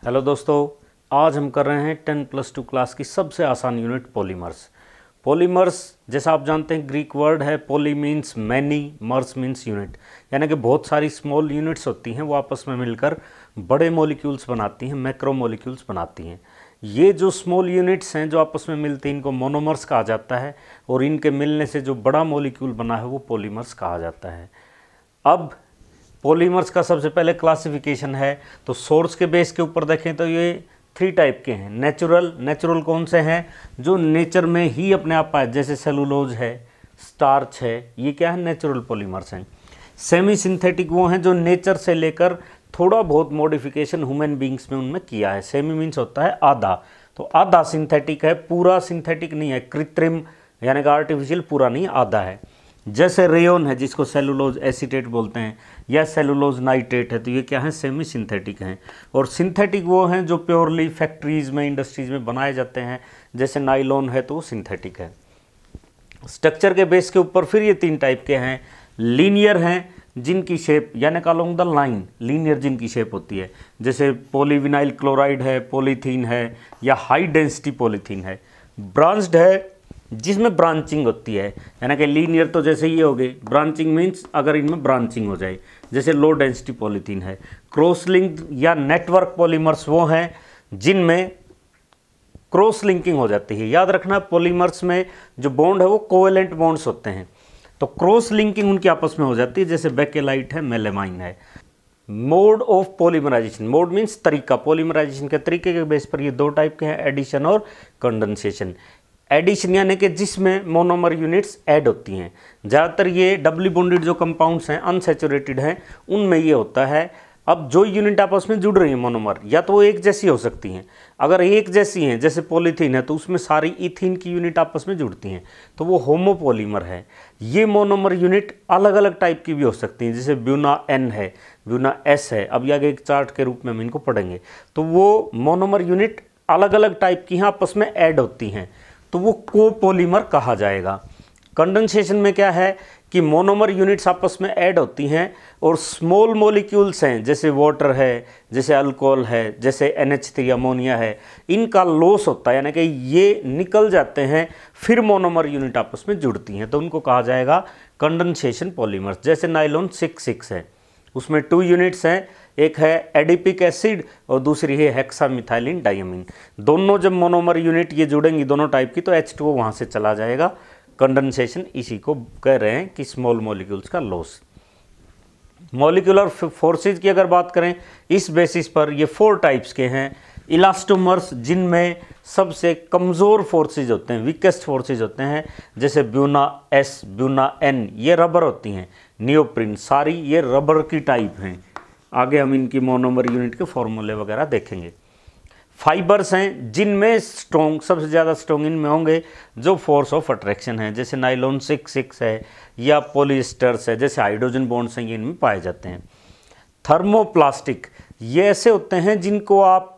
Hello दोस्तों, आज हम कर रहे हैं 10+2 क्लास की सबसे आसान यूनिट पॉलीमर्स। पॉलीमर्स जैसा आप जानते हैं ग्रीक वर्ड है, पॉली मीन्स मैनी, मर्स मीन्स यूनिट, यानी कि बहुत सारी स्मॉल यूनिट्स होती हैं, वो आपस में मिलकर बड़े मॉलिक्यूल्स बनाती हैं, मैक्रो मॉलिक्यूल्स बनाती हैं। ये जो स्मॉल यूनिट्स हैं जो आपस में मिलती हैं इनको मोनोमर्स कहा जाता है, और इनके मिलने से जो बड़ा मॉलिक्यूल बना है वो पॉलीमर्स कहा जाता है। अब पॉलीमर्स का सबसे पहले क्लासिफिकेशन है, तो सोर्स के बेस के ऊपर देखें तो ये 3 टाइप के हैं। नेचुरल कौन से हैं? जो नेचर में ही अपने आप पाए, जैसे सेलुलोज है, स्टार्च है, ये क्या है? नेचुरल पॉलीमर्स हैं। सेमी सिंथेटिक वो हैं जो नेचर से लेकर थोड़ा बहुत मॉडिफिकेशन ह्यूमन बींग्स में उनमें किया है। सेमी मीन्स होता है आधा, तो आधा सिंथेटिक है, पूरा सिंथेटिक नहीं है, कृत्रिम यानी कि आर्टिफिशियल पूरा नहीं, आधा है। जैसे रेयोन है जिसको सेलुलोज एसीटेट बोलते हैं, या सेलुलोज नाइट्रेट है, तो ये क्या है? सेमी सिंथेटिक हैं। और सिंथेटिक वो हैं जो प्योरली फैक्ट्रीज में, इंडस्ट्रीज में बनाए जाते हैं, जैसे नाइलॉन है तो वो सिंथेटिक है। स्ट्रक्चर के बेस के ऊपर फिर ये 3 टाइप के हैं। लीनियर हैं जिनकी शेप यानी अलोंग द लाइन लीनियर जिनकी शेप होती है, जैसे पॉलीविनाइल क्लोराइड है, पॉलीथीन है, या हाई डेंसिटी पॉलीथीन है। ब्रांच्ड है जिसमें ब्रांचिंग होती है, यानी कि लीनियर तो जैसे ये हो गए, ब्रांचिंग मीन्स अगर इनमें ब्रांचिंग हो जाए, जैसे लो डेंसिटी पॉलीथीन है। क्रॉस लिंक्ड या नेटवर्क पॉलीमर्स वो हैं जिनमें क्रॉस लिंकिंग हो जाती है। याद रखना, पॉलीमर्स में जो बॉन्ड है वो कोवेलेंट बॉन्ड्स होते हैं, तो क्रॉस लिंकिंग उनकी आपस में हो जाती है, जैसे बेकेलाइट है, मेलेमाइन है। Mode of polymerisation, mode means तरीका, पॉलीमराइजेशन के तरीके के बेस पर ये 2 टाइप के हैं, एडिशन और कंडेंसेशन। एडिशन यानी कि जिसमें मोनोमर यूनिट्स ऐड होती हैं, ज़्यादातर ये डबली बॉन्डेड जो कंपाउंड्स हैं, अनसैचुरेटेड हैं, उनमें ये होता है। अब जो यूनिट आपस में जुड़ रही है मोनोमर, या तो वो एक जैसी हो सकती हैं, अगर एक जैसी हैं जैसे पॉलीथीन है तो उसमें सारी इथीन की यूनिट आपस में जुड़ती हैं, तो वो होमोपॉलीमर है। ये मोनोमर यूनिट अलग अलग टाइप की भी हो सकती हैं, जैसे ब्यूना एन है, ब्यूना एस है, अब आगे एक चार्ट के रूप में हम इनको पढ़ेंगे। तो वो मोनोमर यूनिट अलग अलग टाइप की हैं, आपस में ऐड होती हैं, तो वो कोपॉलीमर कहा जाएगा। कंडेंसेशन में क्या है कि मोनोमर यूनिट्स आपस में ऐड होती हैं और स्मॉल मॉलिक्यूल्स हैं, जैसे वाटर है, जैसे अल्कोहल है, जैसे NH3 अमोनिया है, इनका लॉस होता है, यानी कि ये निकल जाते हैं, फिर मोनोमर यूनिट आपस में जुड़ती हैं, तो उनको कहा जाएगा कंडेंसेशन पॉलीमर्स। जैसे नाइलॉन 6 है, उसमें 2 यूनिट्स हैं, एक है एडिपिक एसिड और दूसरी है हेक्सामिथाइलिन डायमीन। दोनों जब मोनोमर यूनिट ये जुड़ेंगी दोनों टाइप की, तो H2O वहाँ से चला जाएगा। कंडेंसेशन इसी को कह रहे हैं कि स्मॉल मॉलिक्यूल्स का लॉस। मॉलिक्यूलर फोर्सेज की अगर बात करें, इस बेसिस पर ये 4 टाइप्स के हैं। इलास्टोमर्स जिनमें सबसे कमज़ोर फोर्सेज होते हैं, वीकेस्ट फोर्सेज होते हैं, जैसे ब्यूना एस, ब्यूना एन, ये रबर होती हैं। नियोप्रिन, सारी ये रबर की टाइप हैं। आगे हम इनकी मोनोमर यूनिट के फॉर्मूले वगैरह देखेंगे। फाइबर्स हैं जिनमें स्ट्रॉन्ग, सबसे ज़्यादा स्ट्रॉन्ग इनमें होंगे जो फोर्स ऑफ अट्रैक्शन है, जैसे नाइलॉन 6 है, या पॉलिएस्टर्स है, जैसे हाइड्रोजन बॉन्ड्स हैं, ये इनमें पाए जाते हैं। थर्मोप्लास्टिक, ये ऐसे होते हैं जिनको आप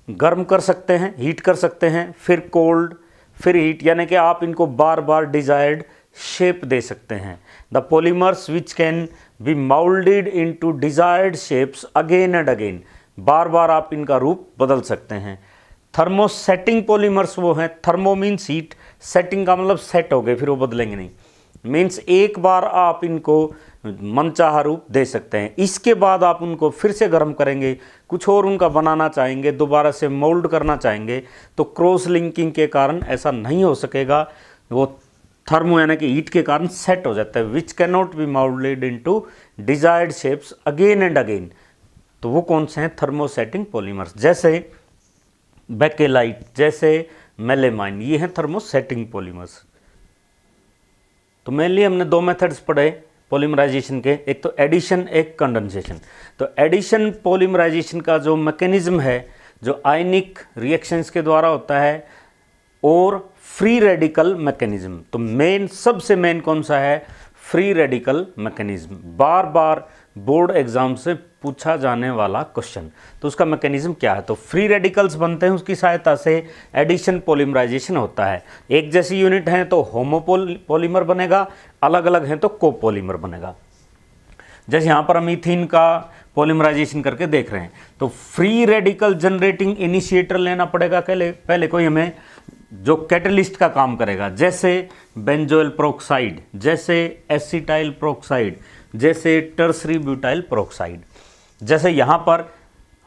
गर्म कर सकते हैं, हीट कर सकते हैं, फिर कोल्ड, फिर हीट, यानी कि आप इनको बार बार डिजायर्ड शेप दे सकते हैं। The polymers which can be moulded into desired shapes again and again, बार बार आप इनका रूप बदल सकते हैं। थर्मोसेटिंग पॉलीमर्स वो हैं, थर्मो मीन्स हीट, सेटिंग का मतलब सेट हो गए फिर वो बदलेंगे नहीं, मीन्स एक बार आप इनको मनचाहा रूप दे सकते हैं, इसके बाद आप उनको फिर से गर्म करेंगे, कुछ और उनका बनाना चाहेंगे, दोबारा से मोल्ड करना चाहेंगे, तो क्रॉस लिंकिंग के कारण ऐसा नहीं हो सकेगा, वो थर्मो यानी कि हीट के कारण सेट हो जाता है। Which can not be moulded into desired shapes again and again, तो वो कौन से हैं? थर्मोसेटिंग पॉलीमर्स, जैसे बेकेलाइट, जैसे मेलेमाइन, ये हैं थर्मोसेटिंग पॉलीमर्स। तो मेनली हमने 2 मेथड्स पढ़े पॉलीमराइजेशन के, एक तो एडिशन, एक कंडेंसेशन। तो एडिशन पॉलीमराइजेशन का जो मैकेनिज्म है, जो आयनिक रिएक्शंस के द्वारा होता है, और फ्री रेडिकल मैकेनिज्म। तो मेन, सबसे मेन कौन सा है? फ्री रेडिकल मैकेनिज्म, बार बार बोर्ड एग्जाम से पूछा जाने वाला क्वेश्चन। तो उसका मैकेनिज्म क्या है? तो फ्री रेडिकल्स बनते हैं, उसकी सहायता से एडिशन पॉलीमराइजेशन होता है। एक जैसी यूनिट है तो होमोपॉलीमर बनेगा, अलग अलग हैं तो कोपॉलीमर बनेगा। जैसे यहाँ पर हम इथीन का पॉलीमराइजेशन करके देख रहे हैं। तो फ्री रेडिकल जनरेटिंग इनिशिएटर लेना पड़ेगा पहले कोई हमें जो कैटलिस्ट का काम करेगा, जैसे बेंजोइल प्रोक्साइड, जैसे एसिटाइल प्रोक्साइड, जैसे टर्सरी ब्यूटाइल प्रोक्साइड। जैसे यहाँ पर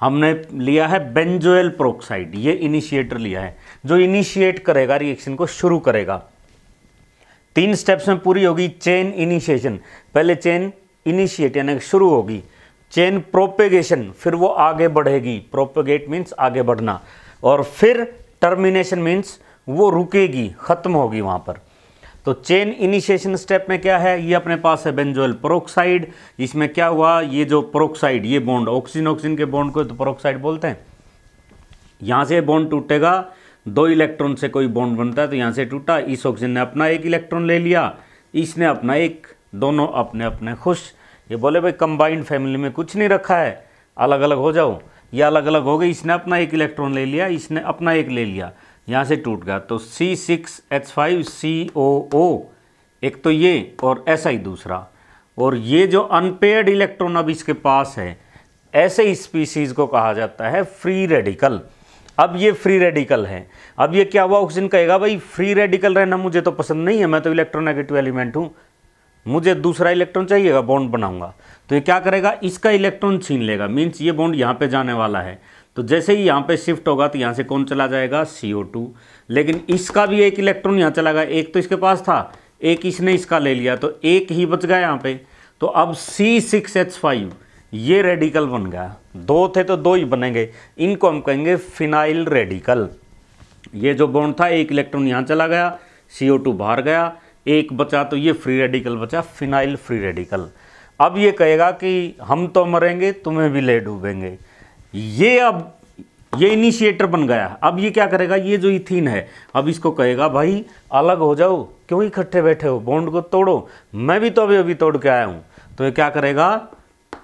हमने लिया है बेंजोइल प्रोक्साइड, ये इनिशिएटर लिया है जो इनिशिएट करेगा, रिएक्शन को शुरू करेगा। 3 स्टेप्स में पूरी होगी चेन इनिशिएशन, पहले चेन इनिशिएट यानी शुरू होगी, चेन प्रोपेगेशन फिर वो आगे बढ़ेगी, प्रोपेगेट मीन्स आगे बढ़ना, और फिर टर्मिनेशन मीन्स वो रुकेगी, खत्म होगी वहाँ पर। तो चेन इनिशिएशन स्टेप में क्या है, ये अपने पास है बेंजोइल पेरोक्साइड। इसमें क्या हुआ, ये जो पेरोक्साइड, ये बॉन्ड ऑक्सीजन ऑक्सीजन के बॉन्ड को तो पेरोक्साइड बोलते हैं। यहाँ से बॉन्ड टूटेगा, 2 इलेक्ट्रॉन से कोई बॉन्ड बनता है, तो यहाँ से टूटा, इस ऑक्सीजन ने अपना 1 इलेक्ट्रॉन ले लिया, इसने अपना 1, दोनों अपने अपने खुश। ये बोले भाई कंबाइंड फैमिली में कुछ नहीं रखा है, अलग अलग हो जाओ। ये अलग अलग हो गए, इसने अपना 1 इलेक्ट्रॉन ले लिया, इसने अपना 1 ले लिया, यहाँ से टूट गया। तो C6H5COO एक तो ये, और SI दूसरा, और ये जो अनपेयर्ड इलेक्ट्रॉन अब इसके पास है, ऐसे स्पीसीज को कहा जाता है फ्री रेडिकल। अब ये फ्री रेडिकल है। अब ये क्या हुआ, ऑक्सीजन कहेगा भाई फ्री रेडिकल रहना मुझे तो पसंद नहीं है, मैं तो इलेक्ट्रोनेगेटिव एलिमेंट हूँ, मुझे दूसरा इलेक्ट्रॉन चाहिएगा, बॉन्ड बनाऊंगा। तो ये क्या करेगा, इसका इलेक्ट्रॉन छीन लेगा, मीन्स ये बॉन्ड यहाँ पे जाने वाला है। तो जैसे ही यहाँ पे शिफ्ट होगा तो यहाँ से कौन चला जाएगा, CO2। लेकिन इसका भी 1 इलेक्ट्रॉन यहाँ चला गया, 1 तो इसके पास था, 1 इसने इसका ले लिया, तो 1 ही बच गया यहाँ पे। तो अब C6H5 ये रेडिकल बन गया, 2 थे तो 2 ही बनेंगे, इनको हम कहेंगे फिनाइल रेडिकल। ये जो बॉन्ड था, 1 इलेक्ट्रॉन यहाँ चला गया, CO2 बाहर गया, 1 बचा, तो ये फ्री रेडिकल बचा, फिनाइल फ्री रेडिकल। अब ये कहेगा कि हम तो मरेंगे, तुम्हें भी ले डूबेंगे। ये अब ये इनिशिएटर बन गया। अब ये क्या करेगा, ये जो इथीन है, अब इसको कहेगा भाई अलग हो जाओ, क्यों इकट्ठे बैठे हो, बॉन्ड को तोड़ो, मैं भी तो अभी तोड़ के आया हूँ। तो ये क्या करेगा,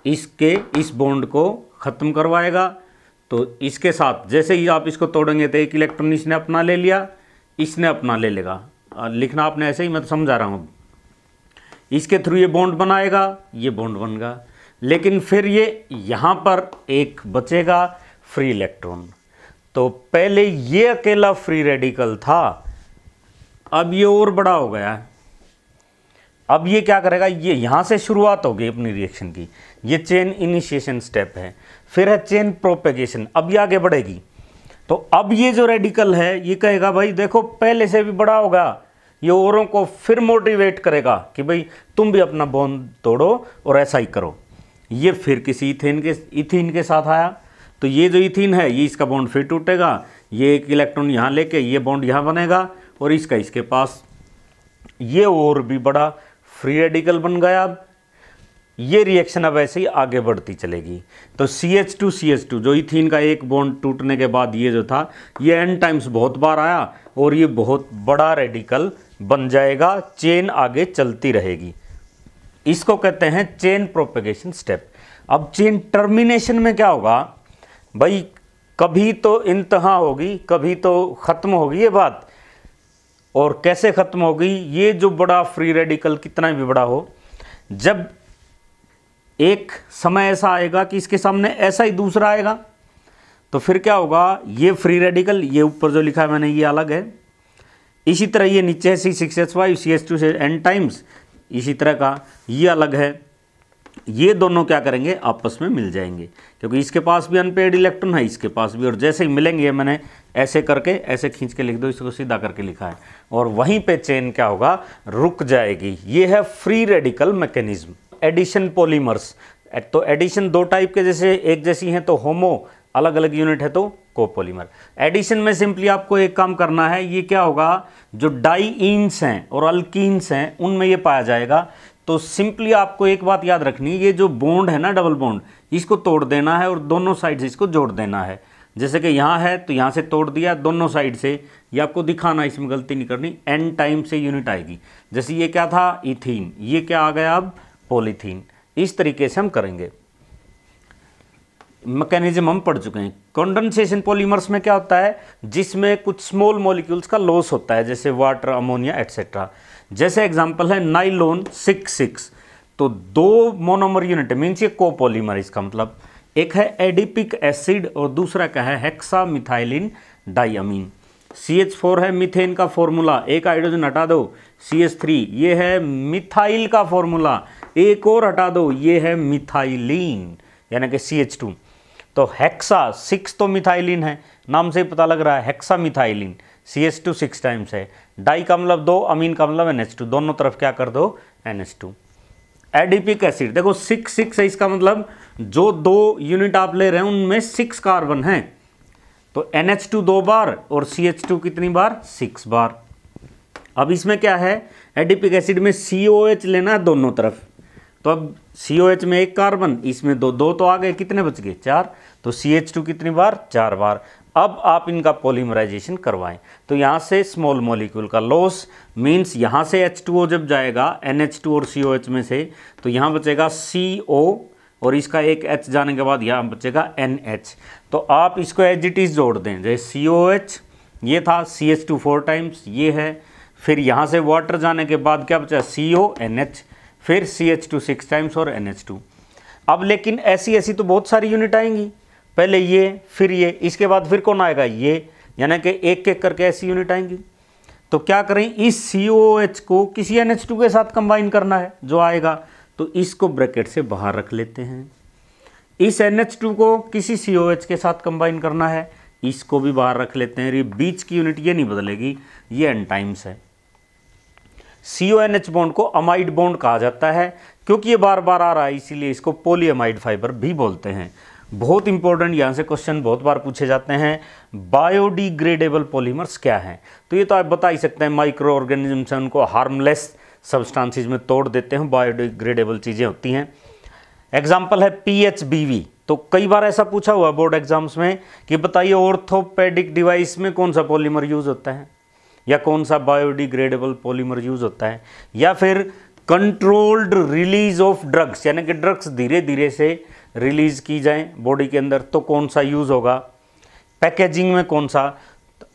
इस बॉन्ड को ख़त्म करवाएगा। तो इसके साथ जैसे ही आप इसको तोड़ेंगे तो 1 इलेक्ट्रॉन इसने अपना ले लिया, इसने अपना ले लेगा, लिखना आपने ऐसे ही, मैं तो समझा रहा हूँ। इसके थ्रू ये बॉन्ड बनाएगा, ये बॉन्ड बन गया, लेकिन फिर ये यहाँ पर 1 बचेगा फ्री इलेक्ट्रॉन। तो पहले ये अकेला फ्री रेडिकल था, अब ये और बड़ा हो गया। अब ये क्या करेगा, ये यहाँ से शुरुआत होगी अपनी रिएक्शन की, ये चेन इनिशिएशन स्टेप है, फिर है चेन प्रोपेगेशन, अब ये आगे बढ़ेगी। तो अब ये जो रेडिकल है, ये कहेगा भाई देखो पहले से भी बड़ा होगा, ये औरों को फिर मोटिवेट करेगा कि भाई तुम भी अपना बॉन्ड तोड़ो और ऐसा ही करो। ये फिर किसी इथीन के साथ आया, तो ये जो इथीन है, ये इसका बॉन्ड फिर टूटेगा, ये 1 इलेक्ट्रॉन यहाँ लेके ये बॉन्ड यहाँ बनेगा, और इसका इसके पास, ये और भी बड़ा फ्री रेडिकल बन गया। अब ये रिएक्शन अब ऐसे ही आगे बढ़ती चलेगी। तो CH2CH2 जो इथीन का 1 बॉन्ड टूटने के बाद ये जो था, ये n टाइम्स बहुत बार आया, और ये बहुत बड़ा रेडिकल बन जाएगा, चेन आगे चलती रहेगी। इसको कहते हैं चेन प्रोपेगेशन स्टेप। अब चेन टर्मिनेशन में क्या होगा भाई, कभी तो इंतहा होगी, कभी तो ख़त्म होगी ये बात। और कैसे ख़त्म होगी, ये जो बड़ा फ्री रेडिकल कितना भी बड़ा हो, जब एक समय ऐसा आएगा कि इसके सामने ऐसा ही दूसरा आएगा, तो फिर क्या होगा, ये फ्री रेडिकल, ये ऊपर जो लिखा है मैंने ये अलग है, इसी तरह ये नीचे है C6H5 CH2 से n टाइम्स, इसी तरह का ये अलग है। ये दोनों क्या करेंगे, आपस में मिल जाएंगे, क्योंकि इसके पास भी अनपेयर्ड इलेक्ट्रॉन है, इसके पास भी, और जैसे ही मिलेंगे, मैंने ऐसे करके ऐसे खींच के लिख दो, इसको सीधा करके लिखा है, और वहीं पे चेन क्या होगा, रुक जाएगी। ये है free radical mechanism. Addition polymers, तो एडिशन 2 टाइप के, जैसे एक जैसी हैं तो होमो, अलग अलग यूनिट है तो कोपॉलीमर। एडिशन में सिंपली आपको एक काम करना है, ये क्या होगा, जो डाईईन्स हैं और अल्कीन्स हैं उनमें ये पाया जाएगा। तो सिंपली आपको एक बात याद रखनी, ये जो बॉन्ड है ना, डबल बॉन्ड, इसको तोड़ देना है और दोनों साइड से इसको जोड़ देना है। जैसे कि यहाँ है तो यहाँ से तोड़ दिया दोनों साइड से, ये आपको दिखाना, इसमें गलती नहीं करनी, n टाइम से यूनिट आएगी। जैसे ये क्या था, इथीन, ये क्या आ गया अब, पॉलीथीन। इस तरीके से हम करेंगे। मैकेनिज्म हम पढ़ चुके हैं। कंडेंसेशन पॉलीमर्स में क्या होता है, जिसमें कुछ स्मॉल मॉलिक्यूल्स का लॉस होता है, जैसे वाटर, अमोनिया एटसेट्रा। जैसे एग्जांपल है नाइलॉन 6,6, तो दो मोनोमर यूनिट मीन्स ये कोपॉलीमर, इसका मतलब एक है एडिपिक एसिड और दूसरा क्या है हेक्सा मिथाइलिन डाइअमीन। CH4 है मीथेन का फॉर्मूला, एक हाइड्रोजन हटा दो CH3, ये है मिथाइल का फॉर्मूला, एक और हटा दो ये है मिथाइलिन यानी कि CH2। तो हेक्सा 6 तो मिथाइलिन है, नाम से पता लग रहा है हेक्सा मिथाइलिन, CH2 6 टाइम्स है, डाई का मतलब 2, अमीन का मतलब NH2, दोनों तरफ क्या कर दो NH2। एडिपिक एसिड देखो 6 है, इसका मतलब जो दो यूनिट आप ले रहे हैं उनमें 6 कार्बन हैं, तो NH2 2 बार और CH2 कितनी बार 6 बार। अब इसमें क्या है एडिपिक एसिड में COH लेना है दोनों तरफ, तो अब COH में 1 कार्बन, इसमें 2 तो आ गए, कितने बच गए 4, तो CH2 कितनी बार 4 बार। अब आप इनका पॉलीमराइजेशन करवाएं, तो यहाँ से स्मॉल मॉलिक्यूल का लॉस मींस यहाँ से H2O जब जाएगा NH2 और COH में से, तो यहाँ बचेगा CO और इसका एक H जाने के बाद यहाँ बचेगा NH। तो आप इसको एज इट इज जोड़ दें, जैसे COH ये था, CH2 4 टाइम्स ये है, फिर यहाँ से वाटर जाने के बाद क्या बचा CO NH, फिर CH2 6 टाइम्स और NH2। अब लेकिन ऐसी तो बहुत सारी यूनिट आएंगी, पहले ये फिर ये, इसके बाद फिर कौन आएगा ये, यानी कि एक एक करके ऐसी यूनिट आएंगी। तो क्या करें, इस COH को किसी NH2 के साथ कंबाइन करना है जो आएगा, तो इसको ब्रैकेट से बाहर रख लेते हैं। इस NH2 को किसी COH के साथ कंबाइन करना है, इसको भी बाहर रख लेते हैं। ये बीच की यूनिट ये नहीं बदलेगी, ये N टाइम्स है। CONH बॉन्ड को अमाइड बॉन्ड कहा जाता है, क्योंकि ये बार बार आ रहा है इसीलिए इसको पॉलीअमाइड फाइबर भी बोलते हैं। बहुत इंपॉर्टेंट, यहाँ से क्वेश्चन बहुत बार पूछे जाते हैं, बायोडिग्रेडेबल पॉलीमर्स क्या हैं, तो ये तो आप बता ही सकते हैं, माइक्रो ऑर्गेनिज्म है उनको हार्मलेस सब्सटेंसेस में तोड़ देते हैं, बायोडिग्रेडेबल चीज़ें होती हैं। एग्जाम्पल है PHBV, तो कई बार ऐसा पूछा हुआ बोर्ड एग्जाम्स में कि बताइए ऑर्थोपेडिक डिवाइस में कौन सा पॉलीमर यूज होता है, या कौन सा बायोडिग्रेडेबल पॉलीमर यूज होता है, या फिर कंट्रोल्ड रिलीज ऑफ ड्रग्स, यानी कि ड्रग्स धीरे धीरे से रिलीज की जाए बॉडी के अंदर, तो कौन सा यूज होगा, पैकेजिंग में कौन सा,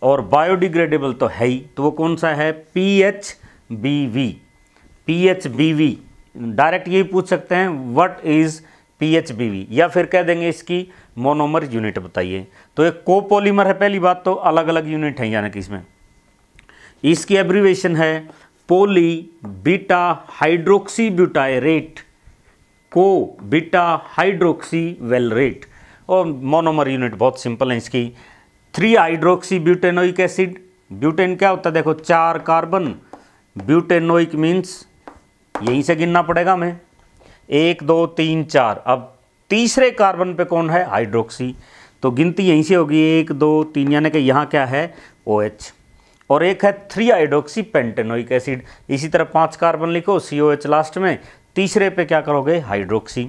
और बायोडिग्रेडेबल तो है ही, तो वो कौन सा है PHBV। PHBV डायरेक्ट यही पूछ सकते हैं व्हाट इज PHBV, या फिर कह देंगे इसकी मोनोमर यूनिट बताइए। तो एक कोपॉलीमर है, पहली बात तो अलग अलग यूनिट है, यानी कि इसमें इसकी एब्रीवेशन है पोली बीटा हाइड्रोक्सी ब्यूटायरेट, को बीटा हाइड्रोक्सी वेलरेट। और मोनोमर यूनिट बहुत सिंपल है इसकी, 3 हाइड्रोक्सी ब्यूटेनोइक एसिड, ब्यूटेन क्या होता है देखो 4 कार्बन, ब्यूटेनोइक मीन्स यहीं से गिनना पड़ेगा हमें 1 2 3 4, अब तीसरे कार्बन पे कौन है हाइड्रोक्सी, तो गिनती यहीं से होगी 1 2 3, यानी कि यहाँ क्या है OH, और एक है 3 हाइड्रोक्सी पेंटेनोइक एसिड, इसी तरह 5 कार्बन लिखो COH लास्ट में, तीसरे पे क्या करोगे हाइड्रोक्सी।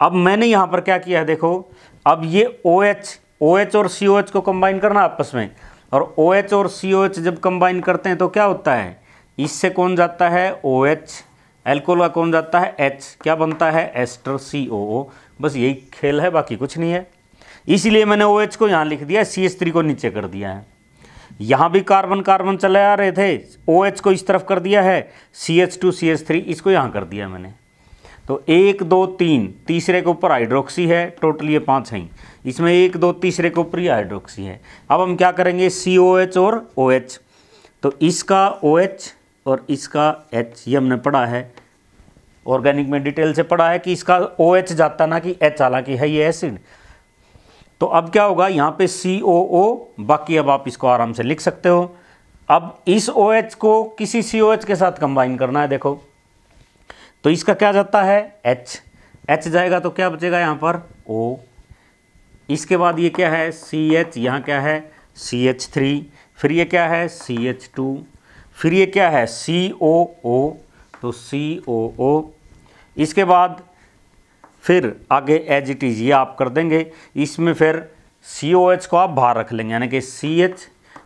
अब मैंने यहाँ पर क्या किया है देखो, अब ये OH और COH को कंबाइन करना आपस में, और OH और COH जब कंबाइन करते हैं तो क्या होता है, इससे कौन जाता है OH, एल्कोहल का कौन जाता है H, क्या बनता है एस्टर COO। बस यही खेल है, बाकी कुछ नहीं है। इसीलिए मैंने OH को यहाँ लिख दिया, CH3 को नीचे कर दिया है। यहाँ भी कार्बन कार्बन चले आ रहे थे, OH को इस तरफ कर दिया है, CH2 CH3 इसको यहाँ कर दिया मैंने। तो 1 2 3, तीसरे के ऊपर हाइड्रोक्सी है, टोटल ये 5 हैं, इसमें 1 2 तीसरे के ऊपर ही हाइड्रोक्सी है। अब हम क्या करेंगे COH और OH, तो इसका OH और इसका H, ये हमने पढ़ा है ऑर्गेनिक में डिटेल से पढ़ा है कि इसका OH जाता ना कि H, हालांकि है ये एसिड। तो अब क्या होगा यहाँ पे COO, बाकी अब आप इसको आराम से लिख सकते हो। अब इस OH को किसी COH के साथ कंबाइन करना है देखो, तो इसका क्या जाता है H जाएगा, तो क्या बचेगा यहाँ पर O, इसके बाद ये क्या है CH, यहाँ क्या है CH3, फिर ये क्या है CH2, फिर ये क्या है COO, तो COO, इसके बाद फिर आगे एज इट इज ये आप कर देंगे, इसमें फिर COH को आप बाहर रख लेंगे, यानी कि CH,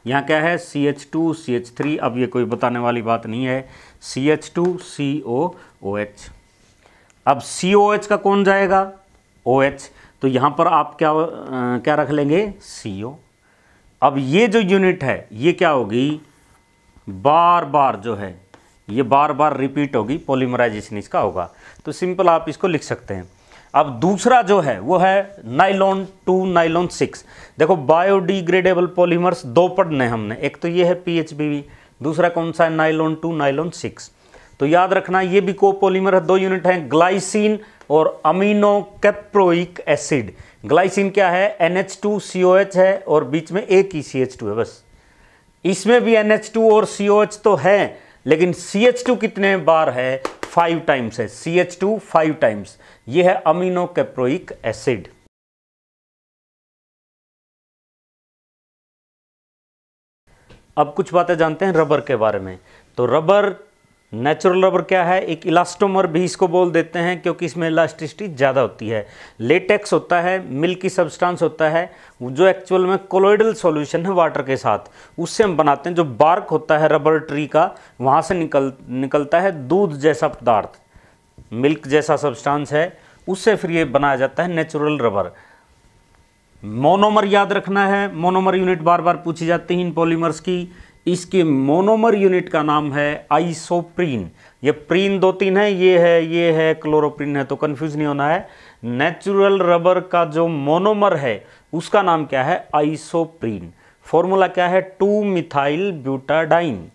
यहाँ क्या है CH2 CH3, अब ये कोई बताने वाली बात नहीं है, CH2 COOH। अब COH का कौन जाएगा OH, तो यहाँ पर आप क्या रख लेंगे CO। अब ये जो यूनिट है ये क्या होगी, बार बार जो है ये बार बार रिपीट होगी, पॉलीमराइजेशन इसका होगा। तो सिंपल आप इसको लिख सकते हैं। अब दूसरा जो है वो है नाइलॉन 2 नाइलॉन 6। देखो बायोडिग्रेडेबल पॉलीमर्स दो पढ़ने हमने, एक तो ये है PHBV, दूसरा कौन सा है नाइलॉन 2 नाइलॉन 6। तो याद रखना ये भी कोपॉलीमर है, दो यूनिट हैं ग्लाइसिन और अमीनो कैप्रोइक एसिड। ग्लाइसिन क्या है, NH2COH है और बीच में एक ही CH2 है बस। इसमें भी NH2 और COH तो है, लेकिन CH2 कितने बार है, 5 टाइम्स है, CH2 5 टाइम्स। ये है अमीनो कैप्रोइक एसिड। अब कुछ बातें जानते हैं रबर के बारे में। तो रबर, नेचुरल रबर क्या है, एक इलास्टोमर भी इसको बोल देते हैं क्योंकि इसमें इलास्टिसिटी ज़्यादा होती है। लेटेक्स होता है, मिल्की सब्सटेंस होता है, जो एक्चुअल में कोलोइडल सॉल्यूशन है वाटर के साथ, उससे हम बनाते हैं। जो बार्क होता है रबर ट्री का, वहाँ से निकलता है दूध जैसा पदार्थ, मिल्क जैसा सब्सटेंस है, उससे फिर ये बनाया जाता है नेचुरल रबर। मोनोमर याद रखना है, मोनोमर यूनिट बार बार पूछी जाती है इन पॉलीमर्स की। इसके मोनोमर यूनिट का नाम है आइसोप्रीन। ये प्रीन 2-3 है, ये है क्लोरोप्रीन है, तो कंफ्यूज नहीं होना है। नेचुरल रबर का जो मोनोमर है उसका नाम क्या है, आइसोप्रीन। फॉर्मूला क्या है, 2 methyl butadiene.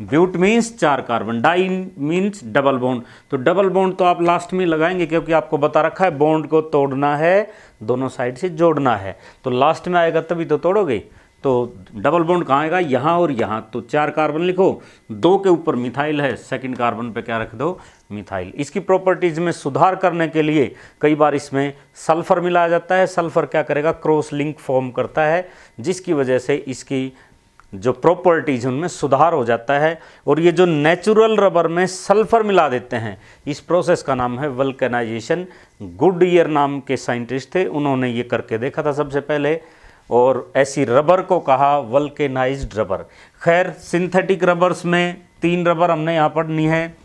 But means 4 carbon, diene means double bond. तो डबल बॉन्ड तो आप लास्ट में लगाएंगे क्योंकि आपको बता रखा है बॉन्ड को तोड़ना है, दोनों साइड से जोड़ना है, तो लास्ट में आएगा तभी तो तोड़ोगे। तो डबल बॉन्ड कहाँ आएगा, यहाँ और यहाँ। तो 4 कार्बन लिखो, 2 के ऊपर मिथाइल है, सेकंड कार्बन पे क्या रख दो, मिथाइल। इसकी प्रॉपर्टीज में सुधार करने के लिए कई बार इसमें सल्फर मिलाया जाता है। सल्फर क्या करेगा, क्रॉस लिंक फॉर्म करता है, जिसकी वजह से इसकी जो प्रॉपर्टीज उनमें सुधार हो जाता है। और ये जो नेचुरल रबर में सल्फर मिला देते हैं, इस प्रोसेस का नाम है वल्केनाइजेशन। गुडईयर नाम के साइंटिस्ट थे, उन्होंने ये करके देखा था सबसे पहले, और ऐसी रबर को कहा वल्केनाइज्ड रबर। खैर सिंथेटिक रबर्स में 3 रबर हमने यहाँ पढ़नी है,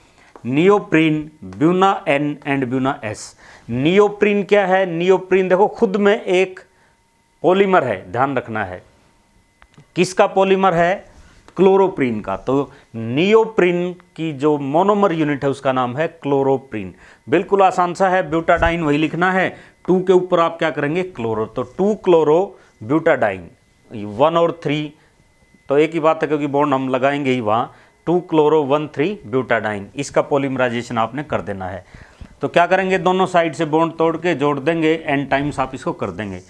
neoprene, Buena N and Buena S। Neoprene क्या है, नियोप्रीन देखो खुद में एक पॉलीमर है, ध्यान रखना है। किसका पॉलीमर है, क्लोरोप्रीन का। तो नियोप्रीन की जो मोनोमर यूनिट है उसका नाम है क्लोरोप्रीन। बिल्कुल आसान सा है, ब्यूटाडाइन वही लिखना है, 2 के ऊपर आप क्या करेंगे, क्लोरो। तो 2 क्लोरो ब्यूटाडाइन, 1 और 3 तो एक ही बात है क्योंकि बॉन्ड हम लगाएंगे ही वहाँ। 2 क्लोरो 1,3 ब्यूटाडाइन, इसका पॉलीमराइजेशन आपने कर देना है। तो क्या करेंगे, दोनों साइड से बॉन्ड तोड़ के जोड़ देंगे, n टाइम्स आप इसको कर देंगे।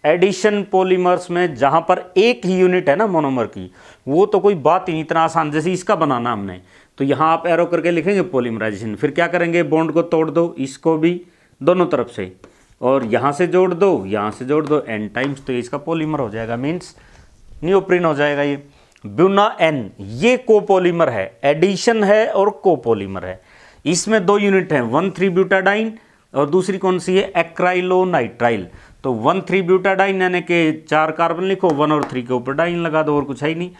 एडिशन पॉलीमर्स में जहाँ पर एक ही यूनिट है ना मोनोमर की, वो तो कोई बात ही नहीं, इतना आसान। जैसे इसका बनाना हमने, तो यहाँ आप एरो करके लिखेंगे पॉलीमराइजेशन, फिर क्या करेंगे, बॉन्ड को तोड़ दो, इसको भी दोनों तरफ से, और यहाँ से जोड़ दो, यहाँ से जोड़ दो, n टाइम्स, तो इसका पॉलीमर हो जाएगा, मीन्स नियोप्रीन हो जाएगा। ये ब्यूना N, ये कोपॉलीमर है, एडिशन है और कोपॉलीमर है। इसमें 2 यूनिट हैं, 1,3 ब्यूटाडाइन और दूसरी कौन सी है, एक्राइलोनाइट्राइल। तो 1,3 ब्यूटाडाइन यानी कि 4 कार्बन लिखो, 1 और 3 के ऊपर डाइन लगा दो, और कुछ है ही नहीं।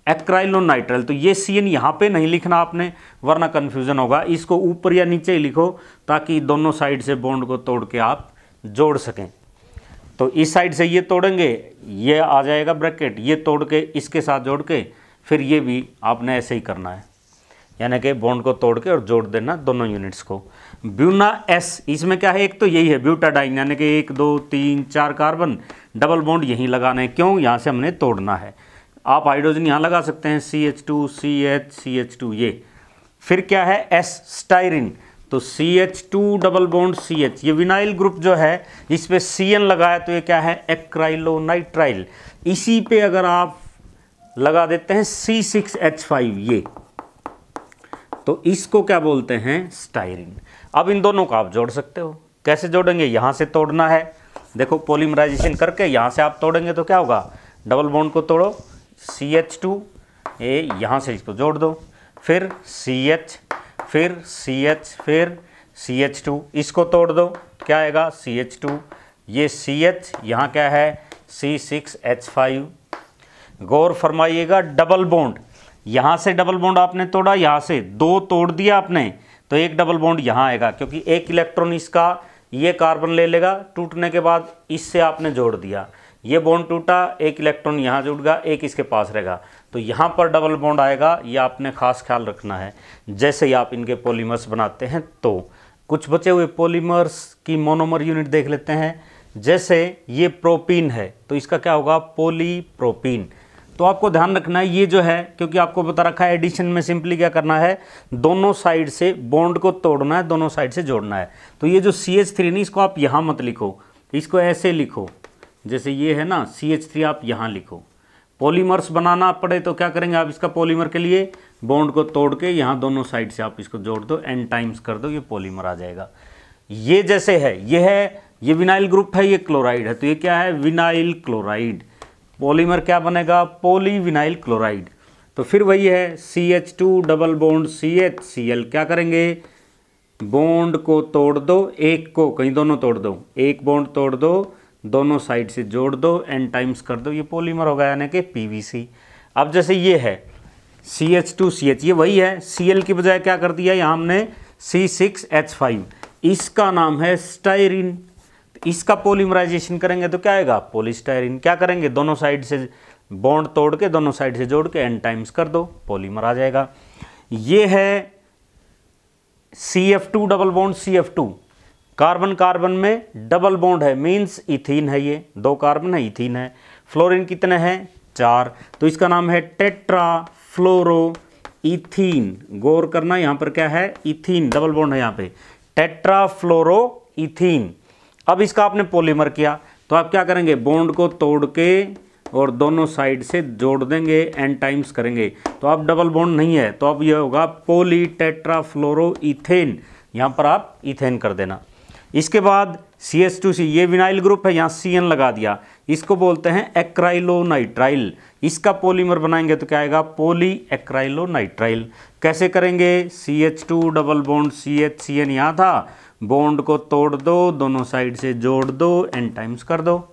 एक्राइलोनाइट्राइल, तो ये CN यहाँ पे नहीं लिखना आपने, वरना कन्फ्यूजन होगा। इसको ऊपर या नीचे ही लिखो ताकि दोनों साइड से बॉन्ड को तोड़ के आप जोड़ सकें। तो इस साइड से ये तोड़ेंगे, ये आ जाएगा ब्रैकेट, ये तोड़ के इसके साथ जोड़ के, फिर ये भी आपने ऐसे ही करना है, यानी कि बॉन्ड को तोड़ के और जोड़ देना दोनों यूनिट्स को। ब्यूना S, इसमें क्या है, एक तो यही है ब्यूटाडाइन, यानी कि 1 2 3 4 कार्बन, डबल बॉन्ड यहीं लगाना है, क्यों, यहाँ से हमने तोड़ना है। आप हाइड्रोजन यहाँ लगा सकते हैं, CH2 CH CH2 ये। फिर क्या है, S स्टाइरिन, तो CH2 डबल बॉन्ड CH, ये विनाइल ग्रुप जो है इस पे CN लगाया, तो ये क्या है, एक्राइलोनाइट्राइल। इसी पे अगर आप लगा देते हैं C6H5 ये, तो इसको क्या बोलते हैं, स्टाइरिन। अब इन दोनों को आप जोड़ सकते हो, कैसे जोड़ेंगे, यहाँ से तोड़ना है, देखो पॉलीमराइजेशन करके यहाँ से आप तोड़ेंगे तो क्या होगा, डबल बॉन्ड को तोड़ो, CH2 ये यहाँ से इसको जोड़ दो, फिर CH, फिर CH, फिर CH2, इसको तोड़ दो, क्या आएगा, CH2, ये CH, यहाँ क्या है, C6H5। गौर फरमाइएगा, डबल बॉन्ड, यहाँ से डबल बॉन्ड आपने तोड़ा, यहाँ से 2 तोड़ दिया आपने, तो एक डबल बॉन्ड यहाँ आएगा, क्योंकि एक इलेक्ट्रॉन इसका ये कार्बन ले लेगा, टूटने के बाद इससे आपने जोड़ दिया, ये बॉन्ड टूटा, एक इलेक्ट्रॉन यहाँ जुड़ गया, एक इसके पास रहेगा, तो यहाँ पर डबल बॉन्ड आएगा। ये आपने खास ख्याल रखना है जैसे ही आप इनके पॉलीमर्स बनाते हैं। तो कुछ बचे हुए पॉलीमर्स की मोनोमर यूनिट देख लेते हैं। जैसे ये प्रोपीन है तो इसका क्या होगा, पॉलीप्रोपीन। तो आपको ध्यान रखना है ये जो है, क्योंकि आपको बता रखा है एडिशन में सिंपली क्या करना है, दोनों साइड से बॉन्ड को तोड़ना है, दोनों साइड से जोड़ना है। तो ये जो CH3 नहीं, इसको आप यहाँ मत लिखो, इसको ऐसे लिखो, जैसे ये है ना CH3, आप यहाँ लिखो। पॉलीमर्स बनाना पड़े तो क्या करेंगे आप, इसका पॉलीमर के लिए बॉन्ड को तोड़ के यहाँ दोनों साइड से आप इसको जोड़ दो, n टाइम्स कर दो, ये पॉलीमर आ जाएगा। ये जैसे है, ये विनाइल ग्रुप है, ये क्लोराइड है, तो ये क्या है, विनाइल क्लोराइड। पॉलीमर क्या बनेगा, पॉलीविनाइल क्लोराइड। तो फिर वही है CH2 double bond CH Cl, क्या करेंगे, बॉन्ड को तोड़ दो, एक को कहीं दोनों तोड़ दो, एक बॉन्ड तोड़ दो, दोनों साइड से जोड़ दो, n टाइम्स कर दो, ये पॉलीमर होगा यानी कि PVC। अब जैसे ये है CH2CH, ये वही है, Cl की बजाय क्या कर दिया यहाँ हमने C6H5, इसका नाम है स्टायरीन। इसका पॉलीमराइजेशन करेंगे तो क्या आएगा, पॉलीस्टायरीन। क्या करेंगे, दोनों साइड से बॉन्ड तोड़ के दोनों साइड से जोड़ के n टाइम्स कर दो, पॉलीमर आ जाएगा। ये है CF2 double bond CF2, carbon carbon में डबल बॉन्ड है, मीन्स इथीन है, ये 2 कार्बन है, इथीन है। फ्लोरीन कितने हैं, 4, तो इसका नाम है टेट्रा फ्लोरो इथीन। गौर करना यहाँ पर क्या है, इथीन, डबल बॉन्ड है यहाँ पे, टेट्रा फ्लोरो इथीन। अब इसका आपने पॉलीमर किया तो आप क्या करेंगे, बॉन्ड को तोड़ के और दोनों साइड से जोड़ देंगे, n टाइम्स करेंगे, तो अब डबल बॉन्ड नहीं है, तो अब यह होगा पॉली टेट्रा फ्लोरो इथेन, यहाँ पर आप इथेन कर देना। इसके बाद CH2C, ये विनाइल ग्रुप है, यहाँ CN लगा दिया, इसको बोलते हैं एक्राइलोनाइट्राइल। इसका पॉलीमर बनाएंगे तो क्या आएगा, पॉली एक्राइलोनाइट्राइल। कैसे करेंगे, CH2 डबल बॉन्ड CN यहाँ था, बॉन्ड को तोड़ दो, दोनों साइड से जोड़ दो, n टाइम्स कर दो,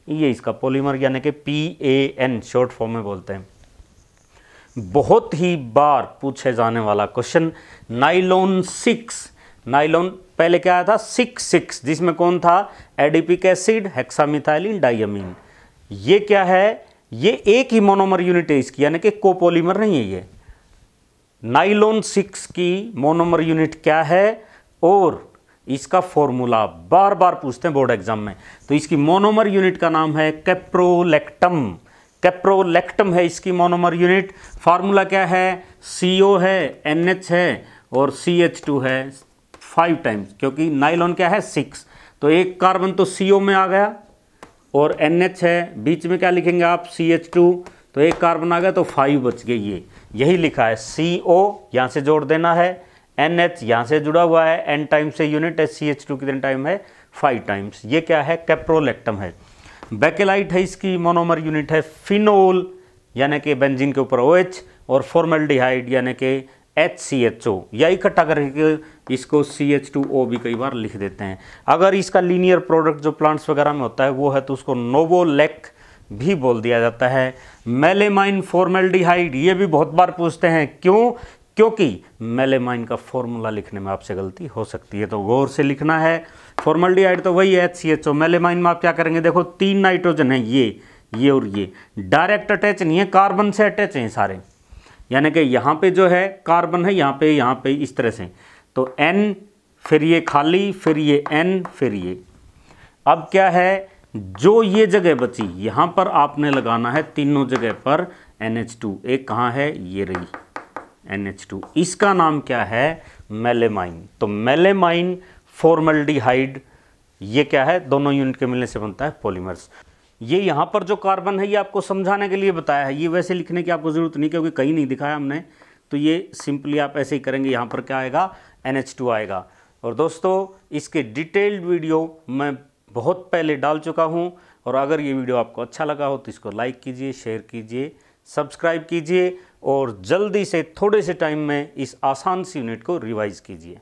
ये इसका पॉलीमर यानी कि PAN शॉर्ट फॉर्म में बोलते हैं। बहुत ही बार पूछे जाने वाला क्वेश्चन, नाइलॉन 6। नाइलॉन पहले क्या आया था, 6 जिसमें कौन था, एडिपिक एसिड, हेक्सामिथाइलिन, डाइअमीन। ये क्या है, ये एक ही मोनोमर यूनिट है इसकी, यानी कि कोपॉलीमर नहीं है ये। नाइलॉन 6 की मोनोमर यूनिट क्या है और इसका फॉर्मूला बार बार पूछते हैं बोर्ड एग्जाम में। तो इसकी मोनोमर यूनिट का नाम है कैप्रोलेक्टम। कैप्रोलेक्टम है इसकी मोनोमर यूनिट। फार्मूला क्या है, CO है, NH है और CH2 है 5 टाइम्स, क्योंकि नाइलॉन क्या है 6, तो एक कार्बन तो CO में आ गया और NH है, बीच में क्या लिखेंगे आप, CH2, तो एक कार्बन आ गया तो 5 बच गए। ये यही लिखा है, CO यहाँ से जोड़ देना है, NH यहाँ से जुड़ा हुआ है, n टाइम्स से यूनिट है, CH2 कितने टाइम है, 5 टाइम्स। ये क्या है, कैप्रोलेक्टम है। बेकेलाइट है, इसकी मोनोमर यूनिट है फिनोल, यानी कि बेंजीन के ऊपर OH, और फॉर्मल्डिहाइड यानी कि HCHO, या इकट्ठा करके इसको CH2O भी कई बार लिख देते हैं। अगर इसका लीनियर प्रोडक्ट जो प्लांट्स वगैरह में होता है वो है तो उसको नोवोलेक भी बोल दिया जाता है। मेलेमाइन फॉर्मल्डिहाइड, ये भी बहुत बार पूछते हैं, क्यों, क्योंकि मेलेमाइन का फॉर्मूला लिखने में आपसे गलती हो सकती है, तो गौर से लिखना है। फॉर्मल्डिहाइड तो वही है HCHO, मेलेमाइन में आप क्या करेंगे, देखो 3 नाइट्रोजन है, ये और ये डायरेक्ट अटैच नहीं है, कार्बन से अटैच हैं सारे, यानी कि यहाँ पे जो है कार्बन है, यहाँ पे इस तरह से, तो N, फिर ये खाली, फिर ये N, फिर ये। अब क्या है, जो ये जगह बची यहाँ पर आपने लगाना है तीनों जगह पर NH2। एक कहाँ है, ये रही NH2, इसका नाम क्या है, मेलेमाइन। तो मेलेमाइन फॉर्मल्डिहाइड, ये क्या है, दोनों यूनिट के मिलने से बनता है पॉलीमर्स। ये यहाँ पर जो कार्बन है ये आपको समझाने के लिए बताया है, ये वैसे लिखने की आपको ज़रूरत नहीं, क्योंकि कहीं नहीं दिखाया हमने, तो ये सिंपली आप ऐसे ही करेंगे, यहाँ पर क्या आएगा, NH2 आएगा। और दोस्तों इसके डिटेल्ड वीडियो मैं बहुत पहले डाल चुका हूँ, और अगर ये वीडियो आपको अच्छा लगा हो तो इसको लाइक कीजिए, शेयर कीजिए, सब्सक्राइब कीजिए, और जल्दी से थोड़े से टाइम में इस आसान सी यूनिट को रिवाइज कीजिए।